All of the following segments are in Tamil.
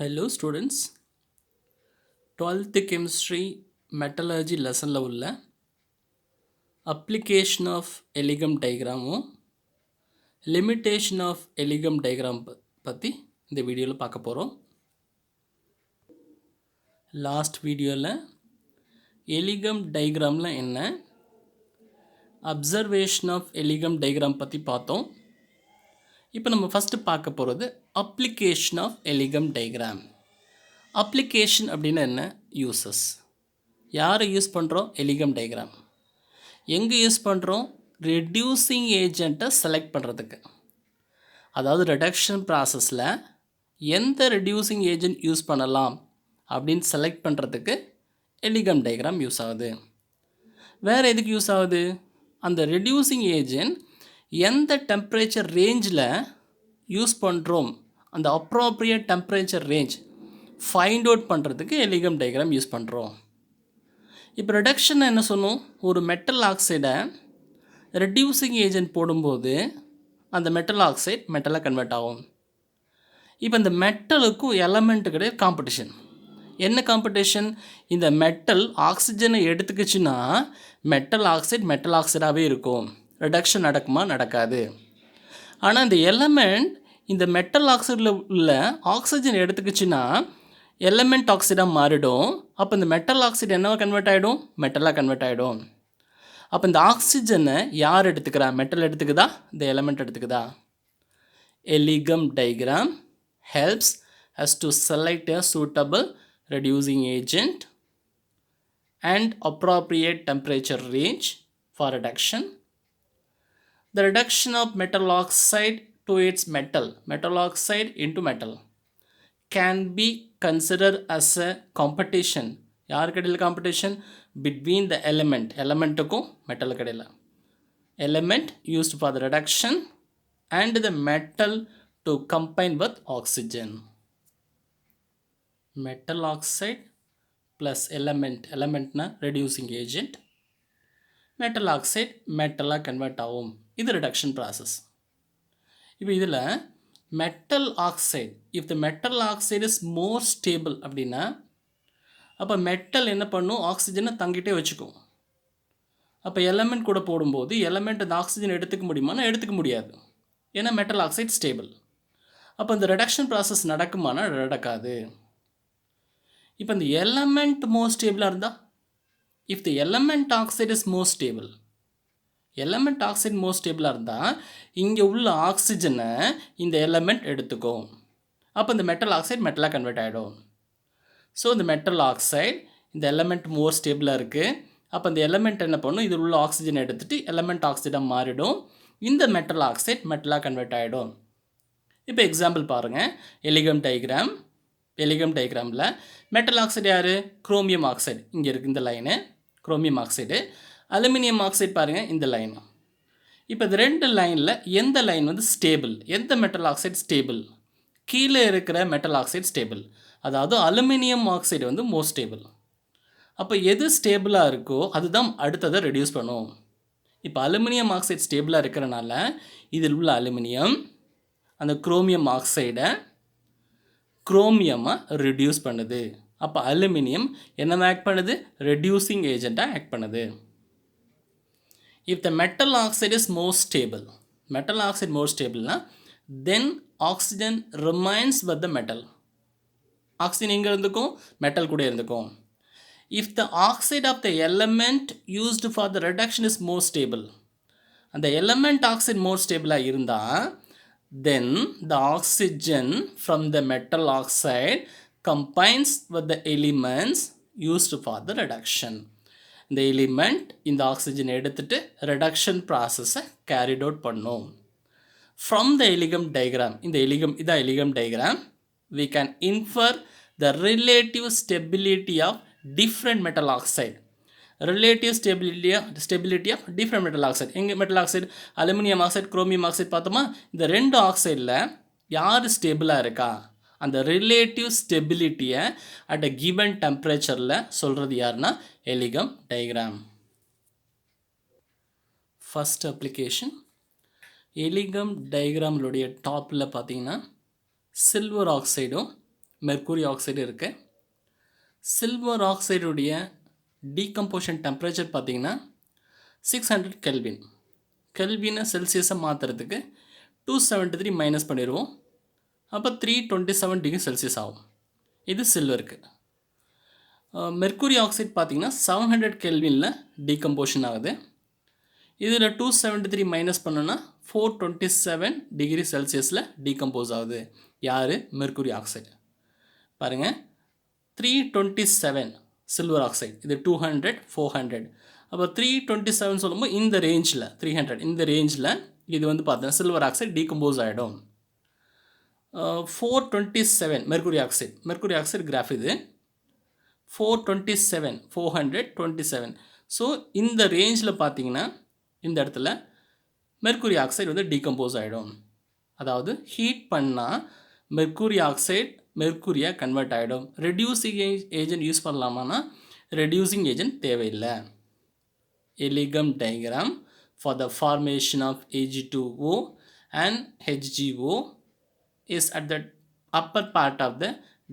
Hello students, 12th chemistry metallurgy லெசனில் உள்ள அப்ளிகேஷன் ஆஃப் எலிகம் டயக்ராமும் லிமிட்டேஷன் ஆஃப் எலிகம் டயக்ராம் பற்றி இந்த வீடியோவில் பார்க்க போகிறோம். லாஸ்ட் வீடியோவில் எலிகம் டயக்ராமில் என்ன, அப்சர்வேஷன் ஆஃப் எலிகம் டயக்ராம் பற்றி பார்த்தோம். இப்போ நம்ம ஃபஸ்ட்டு பார்க்க போகிறது application of Ellingham diagram. Application அப்படின்னா என்ன, யூசஸ். யாரை யூஸ் பண்ணுறோம், எலிகம் டயக்ராம். எங்கே யூஸ் பண்ணுறோம், ரெடியூசிங் ஏஜெண்ட்டை செலக்ட் பண்ணுறதுக்கு. அதாவது ரெடக்ஷன் ப்ராசஸில் எந்த ரெடியூசிங் ஏஜெண்ட் யூஸ் பண்ணலாம் அப்படின்னு செலக்ட் பண்ணுறதுக்கு எலிகம் டயக்ராம் யூஸ் ஆகுது. வேறு எதுக்கு யூஸ் ஆகுது, அந்த ரெடியூசிங் ஏஜெண்ட் எந்த டெம்பரேச்சர் ரேஞ்சில் யூஸ் பண்ணுறோம், அந்த appropriate temperature range find out பண்ணுறதுக்கு எலிகம் டயக்ராம் யூஸ் பண்ணுறோம். இப்போ ரெடக்ஷன் என்ன சொன்னோம், ஒரு மெட்டல் ஆக்சைடை ரெடியூசிங் ஏஜென்ட் போடும்போது அந்த மெட்டல் ஆக்சைடு மெட்டலாக கன்வெர்ட் ஆகும். இப்போ இந்த மெட்டலுக்கும் எலமெண்ட்டு கிடையாது காம்படிஷன். என்ன காம்படிஷன், இந்த மெட்டல் ஆக்சிஜனை எடுத்துக்கிச்சுன்னா மெட்டல் ஆக்சைடாகவே இருக்கும். ரெடக்ஷன் நடக்குமா, நடக்காது. ஆனால் இந்த எலமெண்ட் இந்த மெட்டல் ஆக்சைடில் உள்ள ஆக்சிஜன் எடுத்துக்கிச்சுன்னா எலமெண்ட் ஆக்சைடாக மாறிடும். அப்போ இந்த மெட்டல் ஆக்சைடு என்னவா கன்வெர்ட் ஆகிடும், மெட்டலாக கன்வெர்ட் ஆகிடும். அப்போ இந்த ஆக்சிஜனை யார் எடுத்துக்கிறா, மெட்டல் எடுத்துக்குதா, இந்த எலமெண்ட் எடுத்துக்குதா. Ellingham diagram helps us to select a suitable reducing agent and appropriate temperature range for reduction. The reduction of metal oxide to its metal oxide into metal can be considered as a competition. யாருக்கு இடையில் காம்படிஷன், between the elementக்கும் மெட்டலுக்கு இடையில். element used for the reduction and the metal to combine with oxygen. metal oxide plus elementனா reducing agent, metal oxide மெட்டலாக கன்வெர்ட் ஆகும். இது ரிடக்ஷன் ப்ராசஸ். இப்போ இதில் metal oxide, if the metal oxide is more stable அப்படின்னா அப்போ மெட்டல் என்ன பண்ணும், ஆக்சிஜனை தங்கிட்டே வச்சுக்கும். அப்போ எலமெண்ட் கூட போடும்போது எலமெண்ட் அந்த ஆக்சிஜன் எடுத்துக்க முடியுமானா எடுத்துக்க முடியாது, ஏன்னா மெட்டல் ஆக்சைடு ஸ்டேபிள். அப்போ இந்த ரெடக்ஷன் ப்ராசஸ் நடக்குமானா நடக்காது. இப்போ இந்த எலமெண்ட் மோர் ஸ்டேபிளாக இருந்தால், if the element oxide is more stable, element oxide more ஸ்டேபிளாக இருந்தால் இங்கே உள்ள ஆக்சிஜனை இந்த எலமெண்ட் எடுத்துக்கும். அப்போ இந்த மெட்டல் ஆக்சைடு மெட்டலாக கன்வெர்ட் ஆகிடும். ஸோ இந்த மெட்டல் ஆக்சைடு இந்த எலமெண்ட் மோர் ஸ்டேபிளாக இருக்குது. அப்போ இந்த எலமெண்ட் என்ன பண்ணும், இதில் உள்ள ஆக்சிஜனை எடுத்துகிட்டு எலமெண்ட் ஆக்சைடாக மாறிடும். இந்த மெட்டல் ஆக்சைடு மெட்டலாக கன்வெர்ட் ஆகிடும். இப்போ எக்ஸாம்பிள் பாருங்கள், எலிகம் டயக்ராமில் மெட்டல் ஆக்சைடு யார், குரோமியம் ஆக்சைடு. இங்கே இருக்குது இந்த line chromium oxide. Aluminium oxide பாருங்கள் இந்த லைன். இப்போ இந்த ரெண்டு லைனில் எந்த லைன் வந்து ஸ்டேபிள், எந்த மெட்டல் ஆக்சைடு ஸ்டேபிள், கீழே இருக்கிற மெட்டல் ஆக்சைடு ஸ்டேபிள். அதாவது அலுமினியம் ஆக்சைடு வந்து மோஸ்ட் ஸ்டேபிள். அப்போ எது ஸ்டேபிளாக இருக்கோ அதுதான் அடுத்ததை ரெடியூஸ் பண்ணும். இப்போ அலுமினியம் ஆக்சைடு ஸ்டேபிளாக இருக்கிறனால இதில் உள்ள அலுமினியம் அந்த குரோமியம் ஆக்சைடை குரோமியமாக ரெடியூஸ் பண்ணுது. அப்போ அலுமினியம் என்ன ஆக்ட் பண்ணுது, ரெடியூசிங் ஏஜெண்ட்டாக ஆக்ட் பண்ணுது. If the metal oxide is more stable, then oxygen remains with the metal. Oxygen எங்கே இருந்துக்கும், மெட்டல் கூட இருந்துக்கும். If the oxide of the element used for the reduction is more stable, அந்த element oxide more stable இருந்தால் then the oxygen from the metal oxide combines with the elements used for the reduction. இந்த எலிமெண்ட் இந்த ஆக்சிஜன் எடுத்துகிட்டு ரெடக்ஷன் ப்ராசஸை கேரிட் அவுட் பண்ணும். ஃப்ரம் த எலிகம் டயக்ராம், இந்த இதான் எலிகம் diagram, we can infer the relative stability of different metal oxide. relative stability of different metal oxide. எங்கே metal oxide, aluminium oxide chromium oxide பார்த்தோமா, இந்த ரெண்டு ஆக்சைடில் யார் ஸ்டேபிளாக இருக்கா, அந்த ரிலேட்டிவ் ஸ்டெபிலிட்டியை அட் அ கிவன் டெம்பரேச்சரில் சொல்கிறது யாருன்னா எலிகம் டயக்ராம். ஃபஸ்ட் அப்ளிகேஷன், எலிகம் டயக்ராம்களுடைய டாப்பில் பார்த்தீங்கன்னா சில்வர் ஆக்சைடும் மெர்க்குரி ஆக்சைடு இருக்குது. சில்வர் ஆக்சைடுடைய டீகம்போஷன் டெம்பரேச்சர் பார்த்திங்கன்னா 600 கெல்வின். கெல்வினை செல்சியஸை மாற்றுறதுக்கு 273 மைனஸ் பண்ணிடுவோம். அப்போ 327 டிகிரி செல்சியஸ் ஆகும். இது சில்வருக்கு. மெர்க்குரி ஆக்சைடு பார்த்திங்கன்னா 700 கெல்வினில் டீகம்போஷன் ஆகுது. இதில் 273 மைனஸ் பண்ணோன்னா 427 டிகிரி செல்சியஸில் டீகம்போஸ் ஆகுது. யார்? Mercury oxide. பாருங்கள், 327 சில்வர் ஆக்சைடு, இது 200 400. அப்போ 327 சொல்லும்போது இந்த ரேஞ்சில் 300 இந்த ரேஞ்சில் இது வந்து பார்த்தீங்கன்னா சில்வர் ஆக்சைடு டீகம்போஸ் ஆகிடும். 427 மெர்க்குரி ஆக்சைடு கிராஃப் இது. 427 427. ஸோ இந்த ரேஞ்சில் பார்த்தீங்கன்னா இந்த இடத்துல மெர்க்குரி ஆக்சைடு வந்து டீகம்போஸ் ஆகிடும். அதாவது ஹீட் பண்ணால் மெர்க்குரி ஆக்சைடு மெர்க்குரியாக கன்வெர்ட் ஆகிடும். ரெடியூசிங் ஏஜென்ட் யூஸ் பண்ணலாமான்னா ரெடியூசிங் ஏஜென்ட் தேவையில்லை. Ellingham diagram for the formation of Ag2O and HgO is at the upper part of the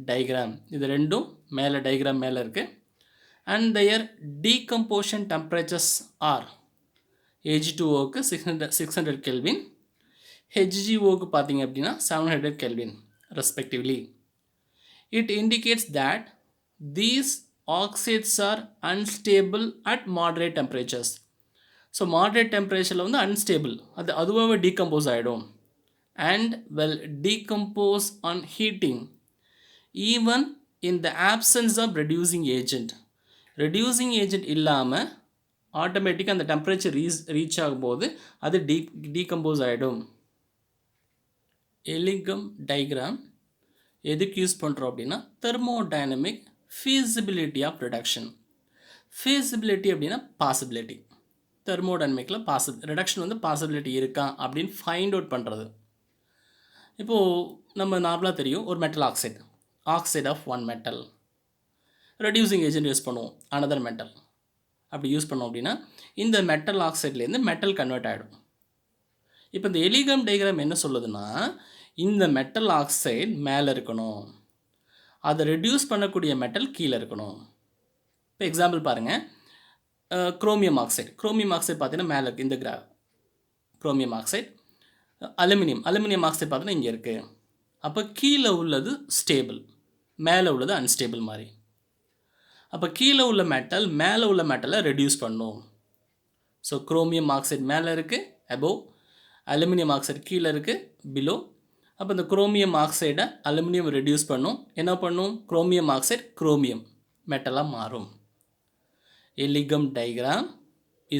diagram. இது ரெண்டும் மேலே டயக்ராம் மேலே இருக்குது. And their decomposition temperatures are Ag2Oக்கு 600 கெல்வின், HgOக்கு பார்த்தீங்க அப்படின்னா 700 kelvin respectively. It indicates that these oxides are unstable at moderate temperatures. So moderate டெம்பரேச்சரில் வந்து அன்ஸ்டேபிள், அதுவாகவே டீகம்போஸ் ஆகிடும். And well decompose on heating even in the absence of reducing agent. Reducing agent இல்லாமல் ஆட்டோமேட்டிக்காக அந்த டெம்பரேச்சர் ரீச் ஆகும்போது அது டீகம்போஸ் ஆகிடும். எலிகம் டயக்ராம் எதுக்கு யூஸ் பண்ணுறோம் அப்படின்னா thermodynamic feasibility of reduction. Feasibility அப்படின்னா பாசிபிலிட்டி. தெர்மோடைனமிக்கில் ரிடக்ஷன் வந்து பாசிபிலிட்டி இருக்கா அப்படின்னு ஃபைண்ட் அவுட் பண்ணுறது. இப்போது நம்ம நார்மலாக தெரியும் ஒரு metal oxide of one metal, reducing agent use பண்ணுவோம் அனதர் மெட்டல். அப்படி யூஸ் பண்ணோம் அப்படின்னா இந்த மெட்டல் ஆக்சைட்லேருந்து மெட்டல் கன்வெர்ட் ஆகிடும். இப்போ இந்த எலிகம் டயக்ராம் என்ன சொல்லுதுன்னா இந்த மெட்டல் ஆக்சைடு மேலே இருக்கணும், அதை ரெடியூஸ் பண்ணக்கூடிய மெட்டல் கீழே இருக்கணும். இப்போ எக்ஸாம்பிள் பாருங்கள், குரோமியம் ஆக்சைடு பார்த்தீங்கன்னா மேலே இருக்குது இந்த குரோமியம் ஆக்சைடு. அலுமினியம் ஆக்சைடு பார்த்தீங்கன்னா இங்கே இருக்குது. அப்போ கீழே உள்ளது ஸ்டேபிள், மேலே உள்ளது அன்ஸ்டேபிள் மாதிரி. அப்போ கீழே உள்ள மெட்டல் மேலே உள்ள மெட்டலை ரெடியூஸ் பண்ணும். ஸோ குரோமியம் ஆக்சைடு மேலே இருக்குது அபோவ், அலுமினியம் ஆக்சைடு கீழே இருக்குது பிலோ. அப்போ இந்த குரோமியம் ஆக்சைடை அலுமினியம் ரெடியூஸ் பண்ணும். என்ன பண்ணும்? குரோமியம் ஆக்சைடு குரோமியம் மெட்டலாக மாறும். Ellingham diagram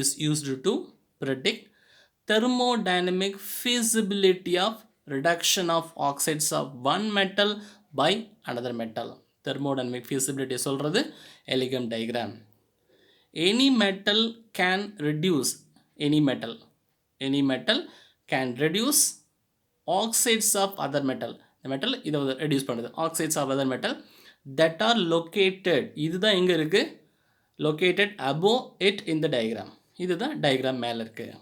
is used to predict thermodynamic feasibility of reduction of oxides of one metal by another metal. thermodynamic feasibility சொல்கிறது எலிகம் diagram. any metal can reduce any metal can reduce oxides of other metal. இந்த மெட்டல் இதை ரெடியூஸ் பண்ணுது. oxides of other metal that are located, இதுதான் எங்கே இருக்குது? located above it in the diagram. இதுதான் டயக்ராம் மேலே இருக்குது.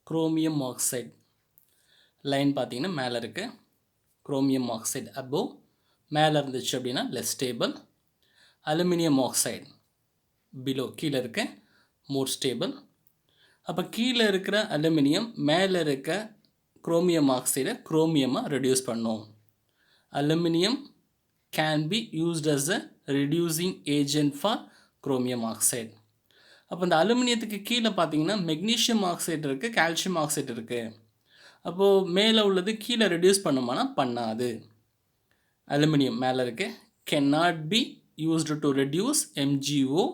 குரோமியம் ஆக்சைடு லைன் பார்த்தீங்கன்னா மேலே இருக்குது. குரோமியம் ஆக்சைடு அபோவ், மேலே இருந்துச்சு அப்படின்னா less stable. Aluminium oxide below, கீழே இருக்க மோர் ஸ்டேபிள். அப்போ கீழே இருக்கிற அலுமினியம் மேலே இருக்க குரோமியம் ஆக்சைடை குரோமியமாக ரெடியூஸ் பண்ணும். Aluminium can be used as a reducing agent for chromium oxide. அப்போ இந்த அலுமினியத்துக்கு கீழே பார்த்தீங்கன்னா மெக்னீஷியம் ஆக்சைடு இருக்குது, கால்சியம் ஆக்சைடு இருக்குது. அப்போது மேலே உள்ளது கீழே ரெடியூஸ் பண்ணுமானா பண்ணாது. அலுமினியம் மேலே இருக்குது, cannot be used to reduce MgO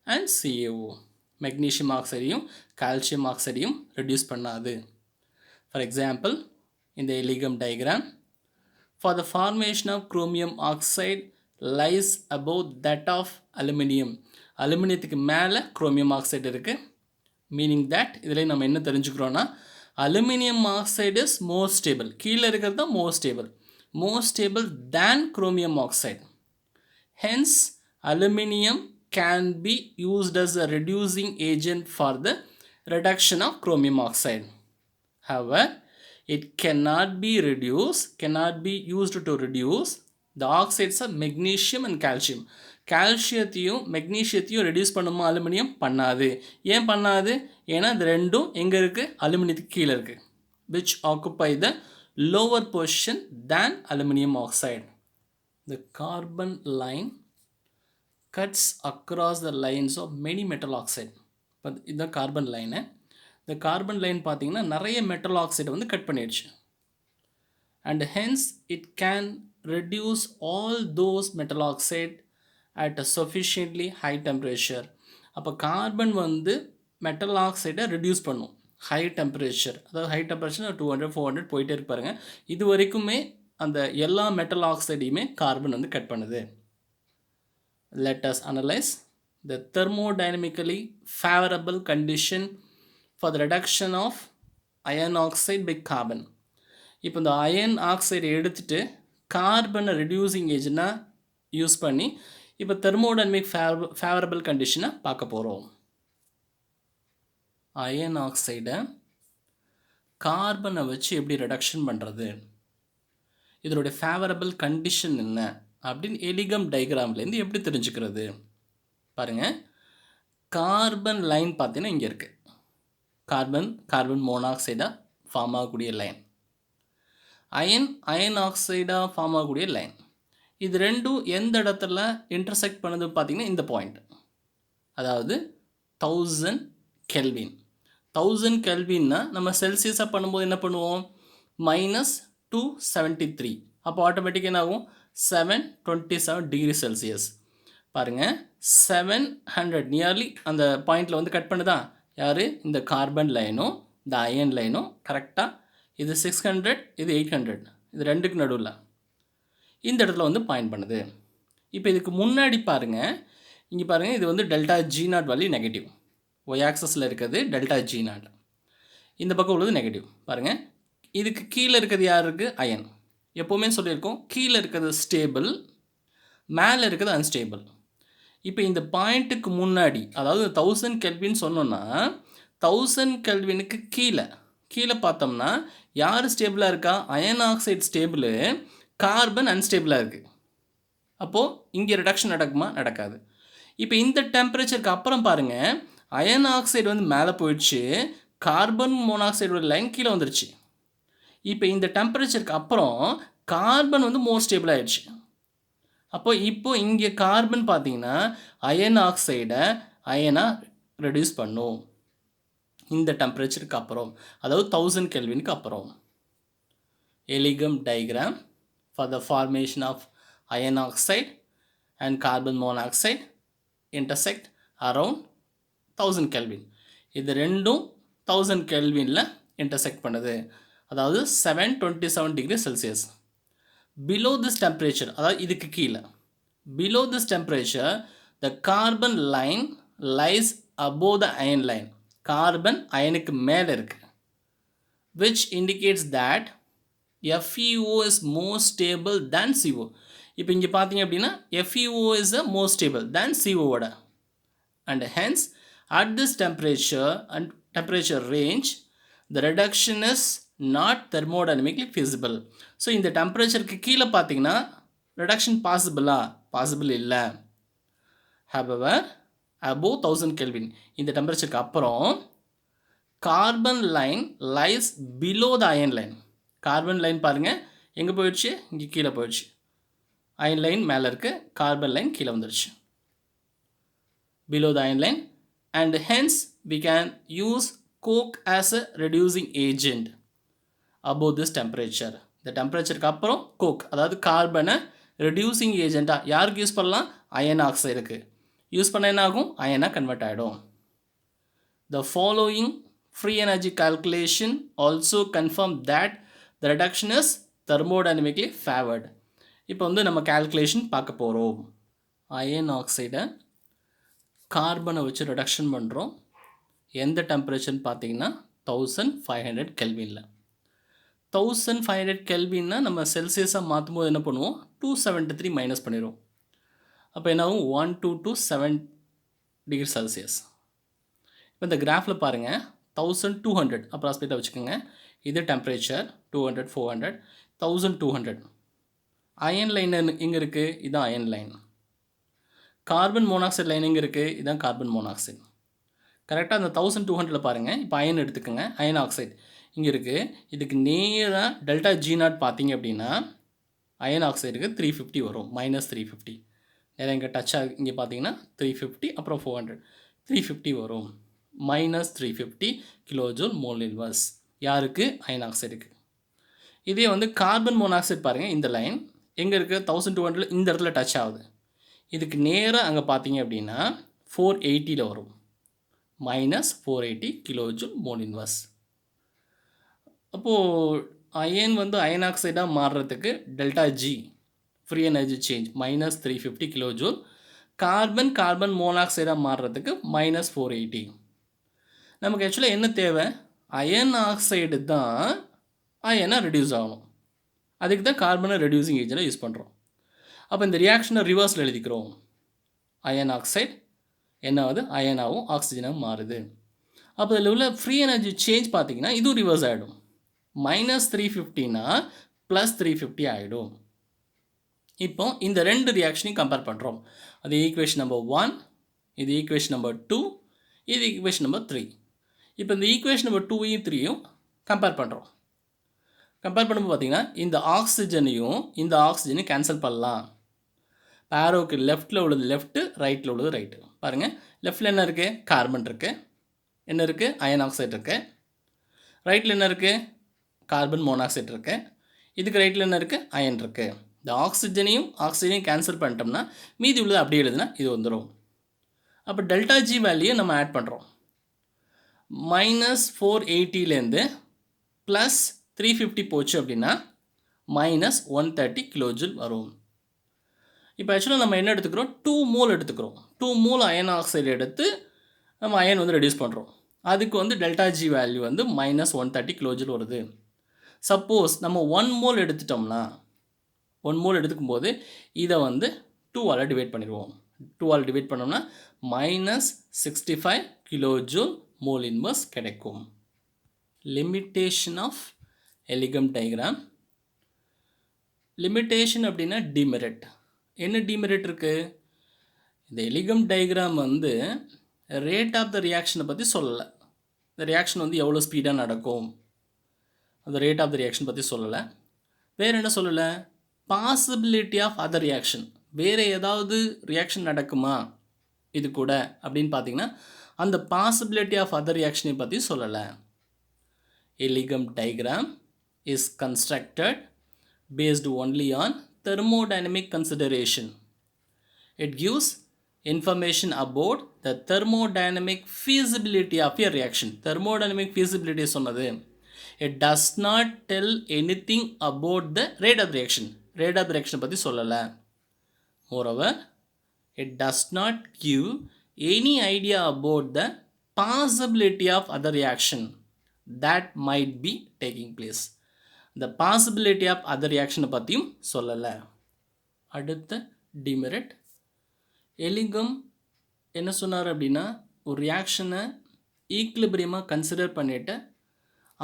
and CaO. Magnesium ஆக்சைடையும் கால்சியம் ஆக்சைடையும் ரெடியூஸ் பண்ணாது. ஃபார் எக்ஸாம்பிள் இந்த Ellingham diagram, for the formation of chromium oxide lies above that of aluminium. அலுமினியத்துக்கு மேலே குரோமியம் ஆக்சைடு இருக்குது. மீனிங் தட் இதில் நம்ம என்ன தெரிஞ்சுக்கிறோன்னா aluminium oxide is more stable, கீழே இருக்கிறது தான் more stable than chromium oxide. Hence aluminium can be used as a reducing agent for the reduction of chromium oxide. However, It cannot be used to reduce the oxides of magnesium and calcium. கால்சியத்தையும் மெக்னீஷியத்தையும் ரெடியூஸ் பண்ணுமா அலுமினியம்? பண்ணாது. ஏன் பண்ணாது? ஏன்னா இது ரெண்டும் எங்கே இருக்குது? அலுமினியத்துக்கு கீழே இருக்குது. which occupy the lower position than aluminum oxide. The carbon line cuts across the lines of many metal oxide. இப்போ இந்த கார்பன் லைனு, இந்த கார்பன் லைன் பார்த்தீங்கன்னா நிறைய மெட்டல் ஆக்சைடை வந்து கட் பண்ணிடுச்சு. And hence it can reduce all those metal oxide at a sufficiently high temperature. அப்போ கார்பன் வந்து மெட்டல் ஆக்சைடை ரெடியூஸ் பண்ணும் ஹை டெம்பரேச்சர். அதாவது ஹை டெம்பரேச்சர் 200 400 போயிட்டே இருப்பாருங்க. இது வரைக்குமே அந்த எல்லா மெட்டல் ஆக்சைடையுமே கார்பன் வந்து கட் பண்ணுது. Let us analyze the thermodynamically favorable condition for the reduction of iron oxide by carbon. இப்போ இந்த அயன் ஆக்சைடை எடுத்துட்டு கார்பனை ரெடியூசிங் ஏஜென்ட்டாக யூஸ் பண்ணி இப்போ தெர்மோடைனமிக் ஃபேவரபிள் கண்டிஷனை பார்க்க போகிறோம். அயன் ஆக்சைடை கார்பனை வச்சு எப்படி ரெடக்ஷன் பண்ணுறது, இதனுடைய ஃபேவரபிள் கண்டிஷன் என்ன அப்படின்னு எலிகம் டயக்ராம்லேருந்து எப்படி தெரிஞ்சுக்கிறது பாருங்கள். கார்பன் லைன் பார்த்தீங்கன்னா இங்கே இருக்குது. கார்பன் மோனாக்சைடாக ஃபார்ம் ஆகக்கூடிய லைன், அயன் ஆக்சைடாக ஃபார்ம் ஆகக்கூடிய லைன். இது ரெண்டும் எந்த இடத்துல இன்டர்செக்ட் பண்ணுது பார்த்திங்கன்னா இந்த பாயிண்ட், அதாவது 1000 கெல்வின். 1000 கெல்வின்னா நம்ம செல்சியஸாக பண்ணும்போது என்ன பண்ணுவோம்? -273. அப்போ ஆட்டோமேட்டிக்காக என்ன ஆகும்? 727 டிகிரி செல்சியஸ். பாருங்கள் 700 நியர்லி அந்த பாயிண்டில் வந்து கட் பண்ணுதா யார்? இந்த கார்பன் லைனும் இந்த அயன் லைனும் கரெக்டாக. இது 600, இது 800, இது ரெண்டுக்கு நடுவில் இந்த இடத்துல வந்து பாயிண்ட் பண்ணுது. இப்போ இதுக்கு முன்னாடி பாருங்கள், இங்கே பாருங்கள், இது வந்து delta G0 value negative. Y ஆக்சஸில் இருக்கிறது டெல்டா G0, இந்த பக்கம் உள்ளது நெகட்டிவ். பாருங்கள் இதுக்கு கீழே இருக்கிறது யார் இருக்குது? அயன். எப்போவுமே சொல்லியிருக்கோம் கீழே இருக்கிறது ஸ்டேபிள், மேலே இருக்கிறது அன்ஸ்டேபிள். இப்போ இந்த பாயிண்ட்டுக்கு முன்னாடி, அதாவது 1000 கெல்வின் சொன்னோன்னா 1000 கெல்வினுக்கு கீழே பார்த்தோம்னா யார் ஸ்டேபிளாக இருக்கா? அயன் ஆக்சைடு ஸ்டேபிள், கார்பன் அன்ஸ்டேபிளாக இருக்குது. அப்போது இங்கே ரிடக்ஷன் நடக்குமா? நடக்காது. இப்போ இந்த டெம்பரேச்சருக்கு அப்புறம் பாருங்கள், அயன் ஆக்சைடு வந்து மேலே போயிடுச்சு, கார்பன் மோனாக்சைடோட லைன் கீழே வந்துருச்சு. இப்போ இந்த டெம்பரேச்சருக்கு அப்புறம் கார்பன் வந்து மோர் ஸ்டேபிள் ஆகிடுச்சு. இப்போது இங்கே கார்பன் பார்த்தீங்கன்னா அயன் ஆக்சைடை அயனாக ரெடியூஸ் பண்ணும் இந்த டெம்பரேச்சருக்கு அப்புறம், அதாவது 1000 கெல்வினுக்கு அப்புறம். எலிகம் diagram for the formation of iron oxide and carbon monoxide intersect around 1000 Kelvin. இது ரெண்டும் 1000 கெல்வினில் இன்டர்செக்ட் பண்ணுது, அதாவது 727 degree Celsius. Below this temperature, அதாவது இதுக்கு கீழே below this temperature the carbon line lies above the iron line. கார்பன் அயனுக்கு மேலே இருக்குது, which indicates that FeO is more stable than CO. இப்போ இங்கே பார்த்தீங்க அப்படின்னா FeO is a more stable than CO ஓட. And hence at this temperature and temperature range the reduction is not thermodynamically feasible. So இந்த டெம்பரேச்சருக்கு கீழே பார்த்தீங்கன்னா reduction பாசிபிள் இல்லை. However above 1000 Kelvin, இந்த டெம்பரேச்சருக்கு அப்புறம் carbon line lies below the iron line. Carbon line பாருங்கள் எங்கே போயிடுச்சு? இங்கே கீழே போயிடுச்சு. அயன் லைன் மேலே இருக்குது, கார்பன் லைன் கீழே வந்துடுச்சு, below the iron line. And hence we can use coke as a reducing agent above this temperature. இந்த டெம்பரேச்சருக்கு அப்புறம் கோக், அதாவது கார்பனை ரெடியூசிங் ஏஜென்ட்டாக யாருக்கு யூஸ் பண்ணலாம்? அயன் ஆக்சைடுக்கு யூஸ் பண்ண என்ன ஆகும்? அயனாக கன்வெர்ட் ஆகிடும். The following free energy calculation also confirm that the reduction is thermodynamically favored. இப்போ வந்து நம்ம calculation பார்க்க போகிறோம். அயன் ஆக்சைடை கார்பனை வச்சு ரிடக்ஷன் பண்ணுறோம். எந்த டெம்பரேச்சர்னு பார்த்தீங்கன்னா 1500 கெல்வினில். 1500 கெல்வின்னா நம்ம செல்சியஸாக மாற்றும் போது என்ன பண்ணுவோம்? 273 மைனஸ் பண்ணிடுவோம். அப்போ என்ன ஆகும்? 1227 டிகிரி செல்சியஸ். இப்போ இந்த கிராஃபில் பாருங்கள் 1200 அப்ராக்சிமேட்டாக வச்சுக்கோங்க. இது டெம்பரேச்சர் 200 400 1200. அயன் லைன் இங்கே இருக்குது, இதுதான் iron line. Carbon monoxide line இங்கே இருக்குது, இதுதான் கார்பன் மோனாக்சைடு. கரெக்டாக அந்த 1200 பாருங்கள். இப்போ அயன் எடுத்துக்கோங்க, அயன் ஆக்சைடு இங்கே இருக்குது. இதுக்கு நேராக டெல்டா G0 பார்த்தீங்க அப்படின்னா அயன் ஆக்சைடுக்கு 350 வரும், -350. நேராக இங்கே டச் ஆகு, இங்கே பார்த்தீங்கன்னா 350, அப்புறம் 400, 350 வரும். -350 கிலோஜூல் மோல் இன்வர்ஸ் யாருக்கு? அயன் ஆக்சைடுக்கு. இதே வந்து கார்பன் மோனாக்சைடு பாருங்கள், இந்த லைன் எங்கே இருக்குது? 1200 இந்த இடத்துல டச் ஆகுது. இதுக்கு நேராக அங்கே பார்த்தீங்க அப்படின்னா 480 வரும், -480 கிலோஜூல் மோல் இன்வர்ஸ். அப்போது அயன் வந்து அயன் ஆக்சைடாக மாறுறதுக்கு delta G free energy change -350 kilojoule. Carbon மோனாக்சைடாக மாறுறதுக்கு -480. நமக்கு ஆக்சுவலாக என்ன தேவை? அயன் ஆக்சைடு தான் அயனாக ரெடியூஸ் ஆகணும். அதுக்கு தான் கார்பனை ரெடியூசிங் ஏஜென்ட்டாக யூஸ் பண்ணுறோம். அப்போ இந்த ரியாக்ஷனை ரிவர்ஸில் எழுதிக்கிறோம். அயன் ஆக்சைடு என்ன ஆகுது? அயனாகவும் ஆக்சிஜனாகவும் மாறுது. அப்போ இதில் உள்ள ஃப்ரீ எனர்ஜி சேஞ்ச் பார்த்தீங்கன்னா இதுவும் ரிவர்ஸ் ஆகிடும். -350னா +350 ஆகிடும். இப்போ இந்த ரெண்டு ரியாக்ஷனையும் கம்பேர் பண்ணுறோம். அது ஈக்குவேஷன் நம்பர் 1, இது ஈக்குவேஷன் நம்பர் 2, இது ஈக்குவேஷன் நம்பர் 3. இப்போ இந்த ஈக்குவேஷன் நம்பர் 2யும் 3யும் கம்பேர் பண்ணுறோம். கம்பேர் பண்ணும்போது பார்த்தீங்கன்னா இந்த ஆக்சிஜனையும் இந்த ஆக்சிஜனையும் கேன்சல் பண்ணலாம். ஆரோவுக்கு லெஃப்ட்டில் உள்ளது லெஃப்ட்டு, ரைட்டில் உள்ளது ரைட்டு. பாருங்கள், லெஃப்ட்டில் என்ன இருக்குது? கார்பன் இருக்குது. என்ன இருக்குது? அயன் ஆக்சைடு இருக்குது. ரைட்டில் என்ன இருக்குது? கார்பன் மோனாக்சைடு இருக்குது. இதுக்கு ரைட்டில் என்ன இருக்குது? அயன் இருக்குது. இந்த ஆக்சிஜனையும் கேன்சல் பண்ணிட்டோம்னா மீதி உள்ளது அப்படியே எழுதுனா இது வந்துடும். அப்போ டெல்டா G வேல்யூயை நம்ம ஆட் பண்ணுறோம். -480லேருந்து +350 போச்சு அப்படின்னா -130 கிலோஜூல் வரும். இப்போ ஆக்சுவலாக நம்ம என்ன எடுத்துக்கிறோம்? 2 மோல் எடுத்துக்கிறோம். 2 மோல் அயன் ஆக்சைடு எடுத்து நம்ம அயன் வந்து ரெடியூஸ் பண்ணுறோம். அதுக்கு வந்து டெல்டா G வேல்யூ வந்து -130 கிலோஜூல் வருது. சப்போஸ் நம்ம 1 மோல் எடுத்துட்டோம்னா 1 மோல் எடுத்துக்கும் போது இதை வந்து 2ஆல் டிவைட் பண்ணிடுவோம். 2ஆல் டிவைட் பண்ணோம்னா -65 கிலோஜூல் மோல் இன்வர்ஸ் கிடைக்கும். Limitation of Ellingham diagram. Limitation அப்படின்னா டிமெரிட். என்ன டிமெரிட் இருக்குது? இந்த எலிகம் டயக்ராம் வந்து ரேட் ஆஃப் த ரியாக்ஷனை பற்றி சொல்லலை. இந்த ரியாக்ஷன் வந்து எவ்வளோ ஸ்பீடாக நடக்கும், அந்த ரேட் ஆஃப் த ரியாக்ஷன் பற்றி சொல்லலை. வேறு என்ன சொல்லலை? பாசிபிலிட்டி ஆஃப் அதர் ரியாக்ஷன், வேறு ஏதாவது ரியாக்ஷன் நடக்குமா இது கூட அப்படின்னு பார்த்தீங்கன்னா அந்த பாசிபிலிட்டி ஆஃப் அதர் ரியாக்ஷனை பற்றி சொல்லலை. Ellingham diagram is constructed based only on thermodynamic consideration. It gives information about the thermodynamic feasibility of a reaction. Thermodynamic feasibility சொன்னது. It does not tell anything about the rate of reaction. Rate of reaction பற்றி சொல்லலை. Moreover, it does not give any idea about the possibility of other reaction that might be taking place. The possibility of other reaction பற்றியும் சொல்லலை. அடுத்த டிமெரிட். எலிகம் என்ன சொன்னார் அப்படின்னா ஒரு ரியாக்ஷனை ஈக்லிபிரியமாக கன்சிடர் பண்ணிவிட்டு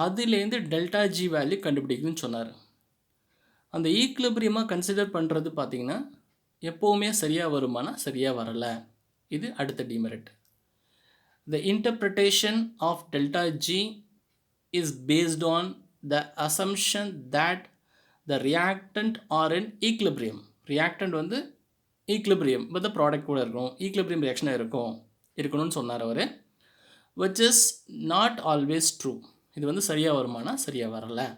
அதுலேருந்து டெல்டா G வேல்யூ கண்டுபிடிக்கணும்னு சொன்னார். அந்த ஈக்லிபிரியமாக கன்சிடர் பண்ணுறது பார்த்திங்கன்னா எப்போவுமே சரியாக வருமானா சரியாக வரலை. இது அடுத்த demerit. The interpretation of delta G is based on the assumption that the reactant are in equilibrium. reactant வந்து equilibrium with the product கூட இருக்கும், equilibrium reaction இருக்கணும்னு சொன்னார் அவர். which is not always true. இது வந்து சரியாக வருமானா சரியாக வரலை.